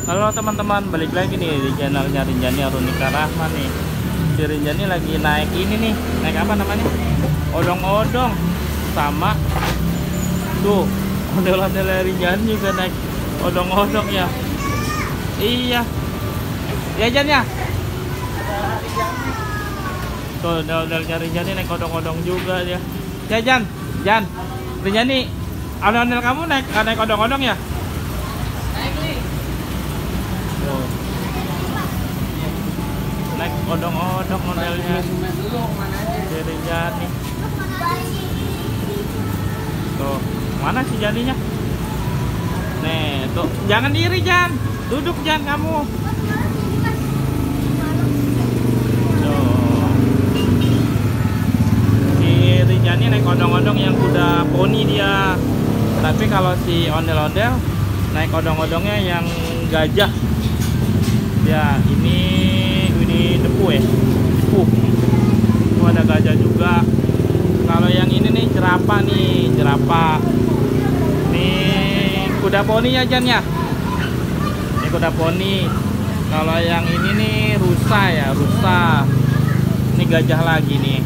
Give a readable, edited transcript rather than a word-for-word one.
Halo teman-teman, balik lagi nih di channelnya Rinjani Arunika Rahman nih. Si Rinjani lagi naik ini nih, naik apa namanya? Odong-odong. Sama tuh, ondel-ondel Rinjani juga naik odong-odong ya. Iya. Ya Jan ya. Tuh, ondel-ondel Rinjani naik odong-odong juga dia. Ya Jan, Rinjani, ondel-ondel kamu naik odong-odong ya? Naik odong-odong modelnya si Rinjani. Tuh, mana si Janinya? Nih, tuh, jangan diri Jan, duduk Jan kamu. Tuh, si Rinjani naik odong-odong yang kuda poni dia. Tapi kalau si ondel-ondel naik odong-odongnya yang gajah. Ya, ini depu ya, depu. Itu ada gajah juga. Kalau yang ini nih jerapah nih, jerapah. Nih kuda poni ya Jan ya. Ini kuda poni. Kalau yang ini nih rusa ya, rusa. Ini gajah lagi nih.